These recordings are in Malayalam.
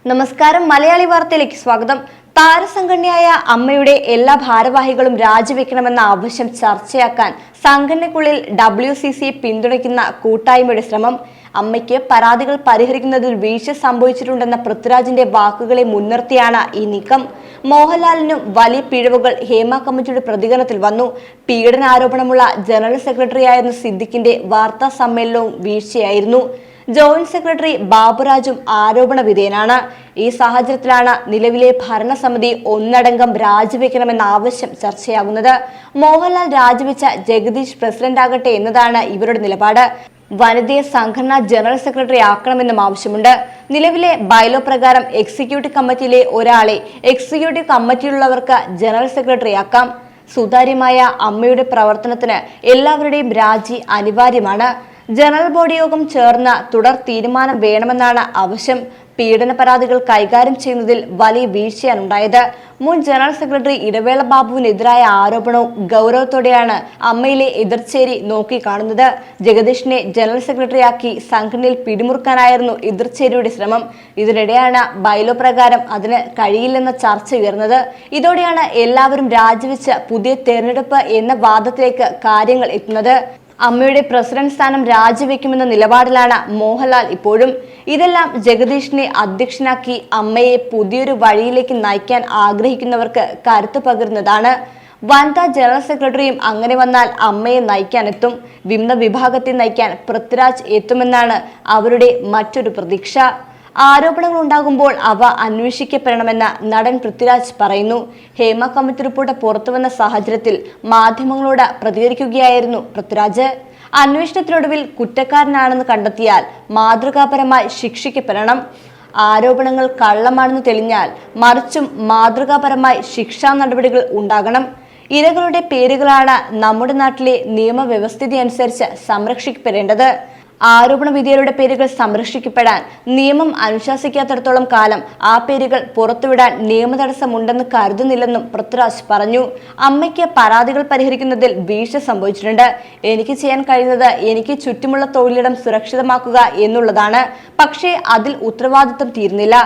നമസ്കാരം. മലയാളി വാർത്തയിലേക്ക് സ്വാഗതം. താരസംഘടനയായ അമ്മയുടെ എല്ലാ ഭാരവാഹികളും രാജിവെക്കണമെന്ന ആവശ്യം ചർച്ചയാക്കാൻ സംഘടനയ്ക്കുള്ളിൽ WCC പിന്തുണയ്ക്കുന്ന കൂട്ടായ്മയുടെ ശ്രമം. അമ്മയ്ക്ക് പരാതികൾ പരിഹരിക്കുന്നതിൽ വീഴ്ച സംഭവിച്ചിട്ടുണ്ടെന്ന പൃഥ്വിരാജിന്റെ വാക്കുകളെ മുൻനിർത്തിയാണ് ഈ നീക്കം. മോഹൻലാലിനും വലിയ പിഴവുകൾ ഹേമ കമ്മിറ്റിയുടെ പ്രതികരണത്തിൽ വന്നു. പീഡനാരോപണമുള്ള ജനറൽ സെക്രട്ടറിയായിരുന്ന സിദ്ദിഖിന്റെ വാർത്താ സമ്മേളനവും വീഴ്ചയായിരുന്നു. ജോയിന്റ് സെക്രട്ടറി ബാബുരാജും ആരോപണ വിധേയനാണ്. ഈ സാഹചര്യത്തിലാണ് നിലവിലെ ഭരണസമിതി ഒന്നടങ്കം രാജിവെക്കണമെന്ന ആവശ്യം ചർച്ചയാകുന്നത്. മോഹൻലാൽ രാജിവെച്ച ജഗദീഷ് പ്രസിഡന്റാകട്ടെ എന്നതാണ് ഇവരുടെ നിലപാട്. വനിതയെ സംഘടനാ ജനറൽ സെക്രട്ടറി ആക്കണമെന്നും ആവശ്യമുണ്ട്. നിലവിലെ ബൈലോ പ്രകാരം എക്സിക്യൂട്ടീവ് കമ്മിറ്റിയിലെ ഒരാളെ എക്സിക്യൂട്ടീവ് കമ്മിറ്റിയിലുള്ളവർക്ക് ജനറൽ സെക്രട്ടറി ആക്കാം. സുതാര്യമായ അമ്മയുടെ പ്രവർത്തനത്തിന് എല്ലാവരുടെയും രാജി അനിവാര്യമാണ്. ജനറൽ ബോഡി യോഗം ചേർന്ന് തുടർ തീരുമാനം വേണമെന്നാണ് ആവശ്യം. പീഡന പരാതികൾ കൈകാര്യം ചെയ്യുന്നതിൽ വലിയ വീഴ്ചയാണ് ഉണ്ടായത്. മുൻ ജനറൽ സെക്രട്ടറി ഇടവേള ബാബുവിനെതിരായ ആരോപണവും ഗൗരവത്തോടെയാണ് അമ്മയിലെ എതിർച്ചേരി നോക്കിക്കാണുന്നത്. ജഗദീഷിനെ ജനറൽ സെക്രട്ടറിയാക്കി സംഘടനയിൽ പിടിമുറുക്കാനായിരുന്നു എതിർച്ചേരിയുടെ ശ്രമം. ഇതിനിടെയാണ് ബൈലോ പ്രകാരം അതിന് കഴിയില്ലെന്ന ചർച്ച ഉയർന്നത്. ഇതോടെയാണ് എല്ലാവരും രാജിവെച്ച് പുതിയ തെരഞ്ഞെടുപ്പ് എന്ന വാദത്തിലേക്ക് കാര്യങ്ങൾ എത്തുന്നത്. അമ്മയുടെ പ്രസിഡന്റ് സ്ഥാനം രാജിവെക്കുമെന്ന നിലപാടിലാണ് മോഹൻലാൽ ഇപ്പോഴും. ഇതെല്ലാം ജഗദീഷിനെ അധ്യക്ഷനാക്കി അമ്മയെ പുതിയൊരു വഴിയിലേക്ക് നയിക്കാൻ ആഗ്രഹിക്കുന്നവർക്ക് കരുത്തു പകരുന്നതാണ്. വനിതാ ജനറൽ സെക്രട്ടറിയും അങ്ങനെ വന്നാൽ അമ്മയെ നയിക്കാനെത്തും. വിമത വിഭാഗത്തെ നയിക്കാൻ പൃഥ്വിരാജ് എത്തുമെന്നാണ് അവരുടെ മറ്റൊരു പ്രതീക്ഷ. ആരോപണങ്ങൾ ഉണ്ടാകുമ്പോൾ അവ അന്വേഷിക്കപ്പെടണമെന്ന് നടൻ പൃഥ്വിരാജ് പറയുന്നു. ഹേമ കമ്മിറ്റി റിപ്പോർട്ട് പുറത്തുവന്ന സാഹചര്യത്തിൽ മാധ്യമങ്ങളോട് പ്രതികരിക്കുകയായിരുന്നു പൃഥ്വിരാജ്. അന്വേഷണത്തിനൊടുവിൽ കുറ്റക്കാരനാണെന്ന് കണ്ടെത്തിയാൽ മാതൃകാപരമായി ശിക്ഷിക്കപ്പെടണം. ആരോപണങ്ങൾ കള്ളമാണെന്ന് തെളിഞ്ഞാൽ മറിച്ചും മാതൃകാപരമായി ശിക്ഷാ നടപടികൾ ഉണ്ടാകണം. ഇരകളുടെ പേരുകളാണ് നമ്മുടെ നാട്ടിലെ നിയമവ്യവസ്ഥിതി അനുസരിച്ച് സംരക്ഷിക്കപ്പെടേണ്ടത്. ആരോപണ വിധേയരുടെ പേരുകൾ സംരക്ഷിക്കപ്പെടാൻ നിയമം അനുശാസിക്കാത്തിടത്തോളം കാലം ആ പേരുകൾ പുറത്തുവിടാൻ നിയമതടസ്സമുണ്ടെന്ന് കരുതുന്നില്ലെന്നും പൃഥ്വിരാജ് പറഞ്ഞു. അമ്മയ്ക്ക് പരാതികൾ പരിഹരിക്കുന്നതിൽ വീഴ്ച സംഭവിച്ചിട്ടുണ്ട്. എനിക്ക് ചെയ്യാൻ കഴിയുന്നത് എനിക്ക് ചുറ്റുമുള്ള തൊഴിലിടം സുരക്ഷിതമാക്കുക എന്നുള്ളതാണ്. പക്ഷേ അതിൽ ഉത്തരവാദിത്വം തീരുന്നില്ല.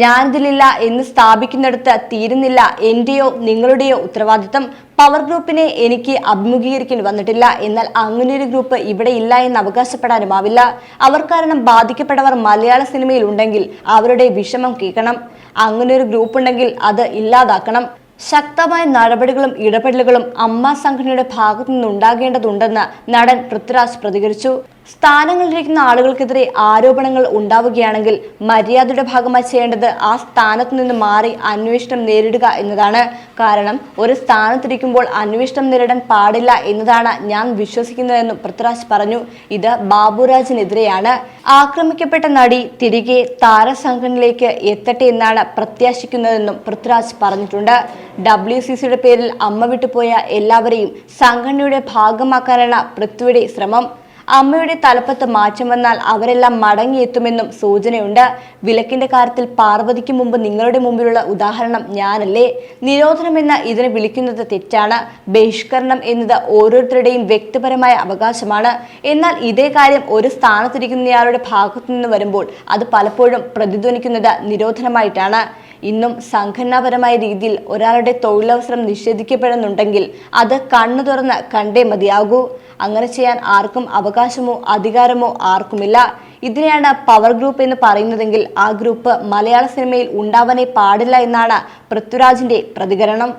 ഞാനിതിലില്ല എന്ന് സ്ഥാപിക്കുന്നിടത്ത് തീരുന്നില്ല എന്റെയോ നിങ്ങളുടെയോ ഉത്തരവാദിത്തം. പവർ ഗ്രൂപ്പിനെ എനിക്ക് അഭിമുഖീകരിക്കേണ്ടി വന്നിട്ടില്ല. എന്നാൽ അങ്ങനെയൊരു ഗ്രൂപ്പ് ഇവിടെ ഇല്ല എന്ന് അവകാശപ്പെടാനുമാവില്ല. അവർ കാരണം ബാധിക്കപ്പെട്ടവർ മലയാള സിനിമയിൽ ഉണ്ടെങ്കിൽ അവരുടെ വിഷമം കേൾക്കണം. അങ്ങനെയൊരു ഗ്രൂപ്പ് ഉണ്ടെങ്കിൽ അത് ഇല്ലാതാക്കണം. ശക്തമായ നടപടികളും ഇടപെടലുകളും അമ്മ സംഘടനയുടെ ഭാഗത്തു നിന്നുണ്ടാകേണ്ടതുണ്ടെന്ന് നടൻ പൃഥ്വിരാജ് പ്രതികരിച്ചു. സ്ഥാനങ്ങളിലിരിക്കുന്ന ആളുകൾക്കെതിരെ ആരോപണങ്ങൾ ഉണ്ടാവുകയാണെങ്കിൽ മര്യാദയുടെ ഭാഗമായി ചെയ്യേണ്ടത് ആ സ്ഥാനത്ത് നിന്ന് മാറി അന്വേഷണം നേരിടുക എന്നതാണ്. കാരണം ഒരു സ്ഥാനത്തിരിക്കുമ്പോൾ അന്വേഷണം നേരിടാൻ പാടില്ല എന്നതാണ് ഞാൻ വിശ്വസിക്കുന്നതെന്നും പൃഥ്വിരാജ് പറഞ്ഞു. ഇത് ബാബുരാജിനെതിരെയാണ്. ആക്രമിക്കപ്പെട്ട നടി തിരികെ താരസംഘടനയിലേക്ക് എത്തട്ടെ എന്നാണ് പ്രത്യാശിക്കുന്നതെന്നും പൃഥ്വിരാജ് പറഞ്ഞിട്ടുണ്ട്. WCCയുടെ പേരിൽ അമ്മ വിട്ടുപോയ എല്ലാവരെയും സംഘടനയുടെ ഭാഗമാക്കാനാണ് പൃഥ്വിയുടെ ശ്രമം. അമ്മയുടെ തലപ്പത്ത് മാറ്റം വന്നാൽ അവരെല്ലാം മടങ്ങിയെത്തുമെന്നും സൂചനയുണ്ട്. വിലക്കിന്റെ കാര്യത്തിൽ പാർവതിക്ക് മുമ്പ് നിങ്ങളുടെ മുമ്പിലുള്ള ഉദാഹരണം ഞാനല്ലേ. നിരോധനമെന്ന് ഇതിനെ വിളിക്കുന്നത് തെറ്റാണ്. ബഹിഷ്കരണം എന്നത് ഓരോരുത്തരുടെയും വ്യക്തിപരമായ അവകാശമാണ്. എന്നാൽ ഇതേ കാര്യം ഒരു സ്ഥാനത്തിരിക്കുന്നയാളുടെ ഭാഗത്തു നിന്ന് വരുമ്പോൾ അത് പലപ്പോഴും പ്രതിധ്വനിക്കുന്നത് നിരോധനമായിട്ടാണ്. ഇന്നും സംഘടനാപരമായ രീതിയിൽ ഒരാളുടെ തൊഴിലവസരം നിഷേധിക്കപ്പെടുന്നുണ്ടെങ്കിൽ അത് കണ്ണു തുറന്ന് കണ്ടേ മതിയാകൂ. അങ്ങനെ ചെയ്യാൻ ആർക്കും അവകാശമോ അധികാരമോ ആർക്കുമില്ല. ഇതിനെയാണ് പവർ ഗ്രൂപ്പ് എന്ന് പറയുന്നതെങ്കിൽ ആ ഗ്രൂപ്പ് മലയാള സിനിമയിൽ ഉണ്ടാവാനേ പാടില്ല എന്നാണ് പൃഥ്വിരാജിന്റെ പ്രതികരണം.